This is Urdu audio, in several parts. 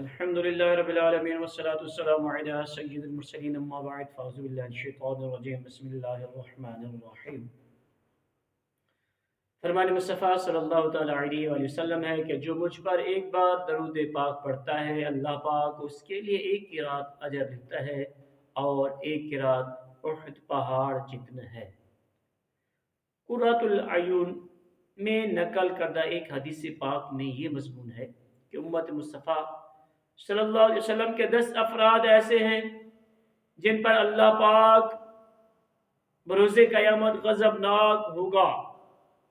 الحمد لله رب العالمين والصلاة والسلام على سيد المرسلين أما بعد فأعوذ بالله من الشيطان الرجيم بسم الله الرحمن الرحيم. فرمان مصطفیٰ صلی اللہ تعالیٰ علیہ وآلہ وسلم ہے کہ جو مجھ پر ایک بار درود پاک پڑھتا ہے اللہ پاک اس کے لیے ایک قرات اجر لکھتا ہے اور ایک قرات احد پہاڑ جتنا ہے. قرۃ العیون میں نقل کردہ ایک حدیث پاک میں یہ مضمون ہے کہ امت مصطفیٰ صلی اللہ علیہ وسلم کے 10 افراد ایسے ہیں جن پر اللہ پاک بروز قیامت غضبناک ہوگا.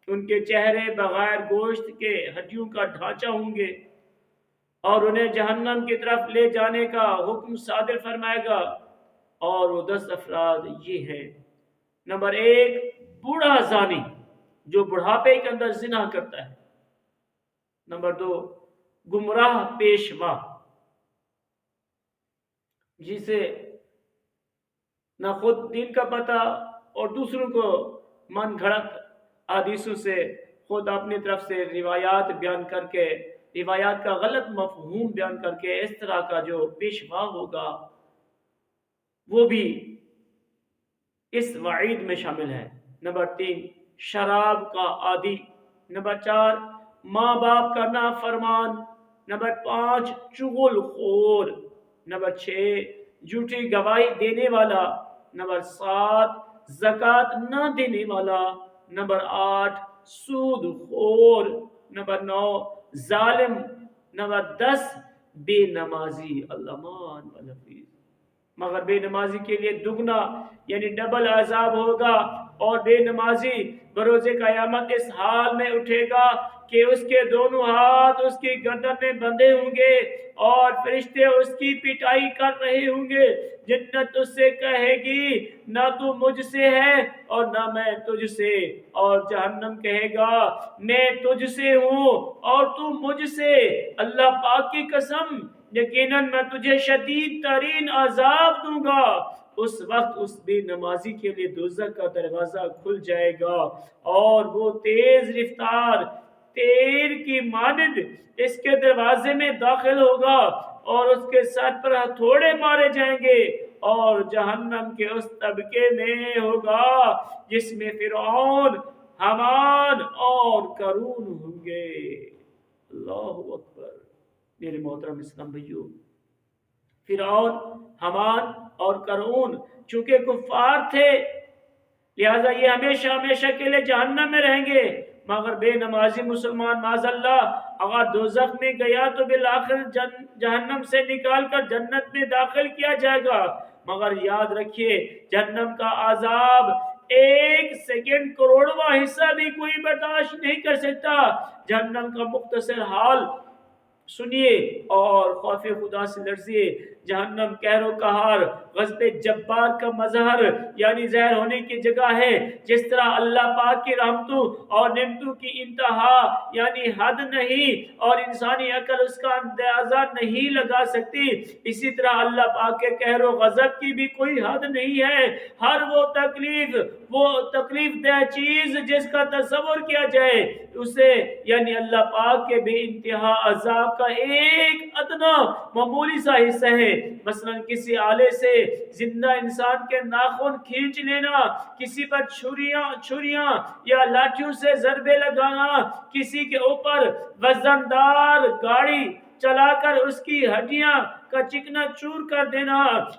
ان کے چہرے بغیر گوشت کے ہڈیوں کا ڈھانچہ ہوں گے اور انہیں جہنم کی طرف لے جانے کا حکم صادر فرمائے گا. اور وہ 10 افراد یہ ہیں: نمبر 1 بوڑھا زانی جو بڑھاپے کے اندر زنا کرتا ہے. نمبر 2 گمراہ پیشوا جسے نہ خود دین کا پتہ اور دوسروں کو من گھڑت حدیثوں سے خود اپنی طرف سے روایات بیان کر کے روایات کا غلط مفہوم بیان کر کے اس طرح کا جو پیشوا ہوگا وہ بھی اس وعید میں شامل ہے. نمبر 3 شراب کا عادی. نمبر 4 ماں باپ کا نافرمان. نمبر 5 چغل خور. نمبر 6 جھوٹی گواہی دینے والا. نمبر 7 زکوٰۃ نہ دینے والا. نمبر 8 سود خور. نمبر 9 ظالم. نمبر 10 بے نمازی. اللہ الحفیظ. مگر بے نمازی کے لیے دگنا یعنی ڈبل عذاب ہوگا اور بے نمازی بروز قیامت اس حال میں اٹھے گا کہ اس کے دونوں ہاتھ اس کی گردن میں بندھے ہوں گے اور فرشتے اس کی پٹائی کر رہے ہوں گے. جنت اس سے کہے گی نہ تو مجھ سے ہے اور نہ میں تجھ سے، اور جہنم کہے گا میں تجھ سے ہوں اور تو مجھ سے. اللہ پاک کی قسم یقیناً میں تجھے شدید ترین عذاب دوں گا. اس وقت اس بے نمازی کے لیے دوزخ کا دروازہ کھل جائے گا اور وہ تیز رفتار تیر کی مانند اس کے دروازے میں داخل ہوگا اور اس کے سر پر ہتھوڑے مارے جائیں گے اور جہنم کے اس طبقے میں ہوگا جس میں فرعون، حامان اور قارون ہوں گے. اللہ اکبر. میرے محترم اسلام بھائیو، فرعون، حامان اور قارون چونکہ کفار تھے لہذا یہ ہمیشہ ہمیشہ کے لیے جہنم میں رہیں گے. مگر بے نمازی مسلمان معاذ اللہ اگر دوزخ میں گیا تو بالآخر جہنم سے نکال کر جنت میں داخل کیا جائے گا. مگر یاد رکھیے جہنم کا عذاب 1 سیکنڈ کروڑواں حصہ بھی کوئی برداشت نہیں کر سکتا. جہنم کا مختصر حال سنیے اور خوف خدا سے لرزیے. جہنم قہر و قہار، غضب جبار کا مظہر یعنی ظاہر ہونے کی جگہ ہے. جس طرح اللہ پاک کی رحمتوں اور نعمتوں کی انتہا یعنی حد نہیں اور انسانی عقل اس کا اندازہ نہیں لگا سکتی، اسی طرح اللہ پاک کے قہر و غضب کی بھی کوئی حد نہیں ہے. ہر وہ تکلیف دہ چیز جس کا تصور کیا جائے اسے یعنی اللہ پاک کے بے انتہا عذاب کا ایک ادنا معمولی سا حصہ ہے. مثلا کسی آلے سے زندہ انسان کے ناخن کھینچ لینا، کسی پر چھریاں یا لاٹھیوں سے ضربے لگانا، کسی کے اوپر وزندار گاڑی چلا کر اس کی ہڈیاں کا چکنا چور کر دینا،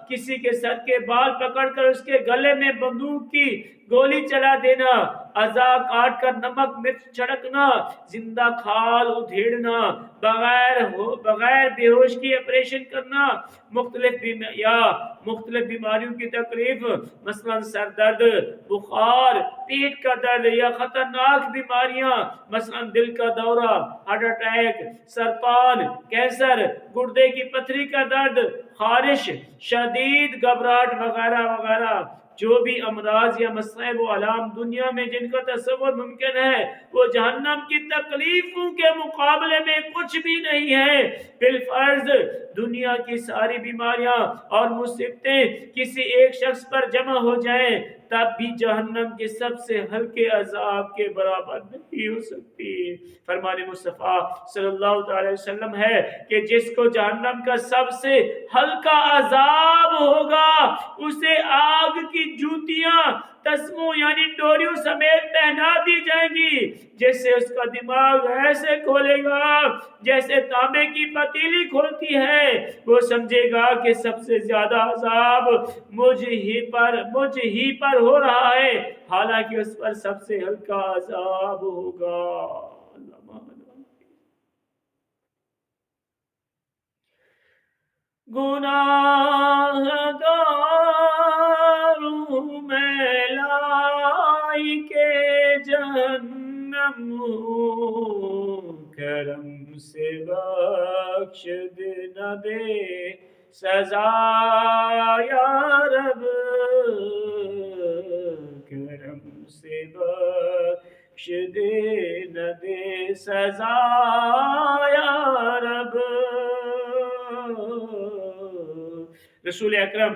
کسی کے سر کے بال پکڑ کر اس کے گلے میں بندوق کی گولی چلا دینا، اعضاء کاٹ کر نمک مرچ چھڑکنا، زندہ کھال ادھیڑنا، بغیر بے ہوش کی آپریشن کرنا، مختلف بیماریوں کی تکلیف مثلا سر درد، بخار، پیٹ کا درد یا خطرناک بیماریاں مثلا دل کا دورہ، ہارٹ اٹیک، سرطان، کینسر، گردے کی پتھری کا درد، خارش، شدید گھبراہٹ وغیرہ وغیرہ. جو بھی امراض یا مصائب و آلام دنیا میں جن کا تصور ممکن ہے وہ جہنم کی تکلیفوں کے مقابلے میں کچھ بھی نہیں ہے. بالفرض دنیا کی ساری بیماریاں اور مصیبتیں کسی ایک شخص پر جمع ہو جائیں تب بھی جہنم کے سب سے ہلکے عذاب کے برابر نہیں ہو سکتی۔ فرمان مصطفیٰ صلی اللہ تعالی وسلم ہے کہ جس کو جہنم کا سب سے ہلکا عذاب ہوگا اسے آگ کی جوتیاں تسموں یعنی ڈوریوں سمیت پہنا دی جائیں گی، جیسے اس کا دماغ ایسے کھولے گا جیسے تانبے کی پتیلی کھولتی ہے۔ وہ سمجھے گا کہ سب سے زیادہ عذاب مجھ ہی پر ہو رہا ہے، حالانکہ اس پر سب سے ہلکا عذاب ہوگا۔ گناہ گاروں میں لائی کے جہنم کرم سے بخش نہ دے سزا یا رب، کرم سے بخش نہ دے سزا یا رب۔ رسول اکرم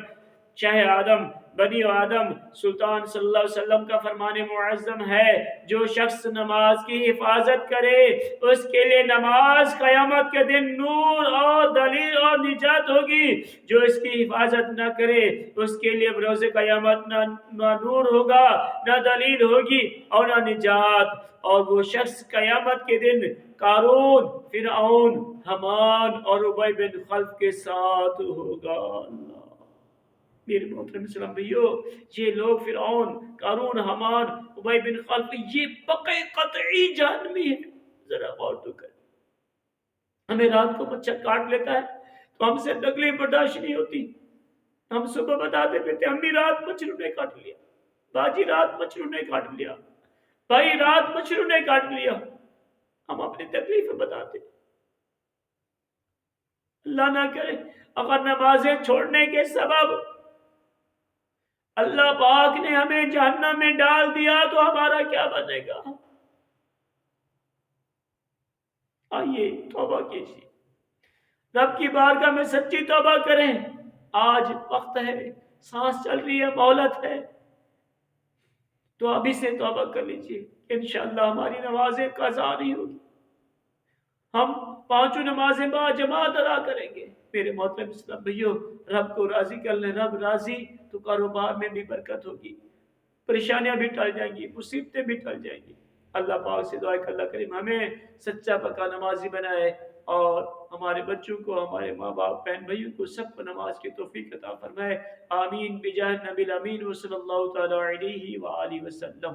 شاہ آدم بنی آدم سلطان صلی اللہ علیہ وسلم کا فرمان معظم ہے، جو شخص نماز کی حفاظت کرے اس کے لیے نماز قیامت کے دن نور اور دلیل اور نجات ہوگی، جو اس کی حفاظت نہ کرے اس کے لیے بروز قیامت نہ نور ہوگا نہ دلیل ہوگی اور نہ نجات، اور وہ شخص قیامت کے دن قارون، فرعون، حمان اور ابی بن خلف کے ساتھ ہوگا۔ میرے محترم اسلام بھائیو، یہ لوگ فرعون، قارون، حمان، ابی بن خلف یہ پکے قطعی جہنمی ہیں۔ ذرا غور تو کر، ہمیں رات کو مچھر کاٹ لیتا ہے تو ہم سے تکلیف برداشت نہیں ہوتی، ہم صبح بتاتے پھرتے ہم بھی رات مچھروں نے کاٹ لیا، باجی رات مچھروں نے کاٹ لیا، بھائی رات مچھروں نے کاٹ لیا، ہم اپنی تکلیف بتاتے۔ اللہ نہ کرے اگر نمازیں چھوڑنے کے سبب اللہ پاک نے ہمیں جہنم میں ڈال دیا تو ہمارا کیا بنے گا؟ آئیے توبہ کیجیے، رب کی بارگاہ میں سچی توبہ کریں۔ آج وقت ہے، سانس چل رہی ہے، مہلت ہے، تو ابھی سے توبہ کر لیجیے، انشاءاللہ ہماری نمازیں قضا نہیں ہوگی، ہم پانچوں نمازیں با جماعت ادا کریں گے۔ میرے محترم اسلام بھائیو، رب کو راضی کر لیں، رب راضی تو کاروبار میں بھی برکت ہوگی، پریشانیاں بھی ٹل جائیں گی، مصیبتیں بھی ٹل جائیں گی۔ اللہ پاک سے دعا کہ اللہ کریم ہمیں سچا پکا نمازی بنائے، اور ہمارے بچوں کو، ہمارے ماں باپ، بہن بھائیوں کو سب کو نماز کی توفیق عطا فرمائے۔ آمین بجاہ نبی الامین صلی اللہ تعالی علیہ وآلہ وسلم۔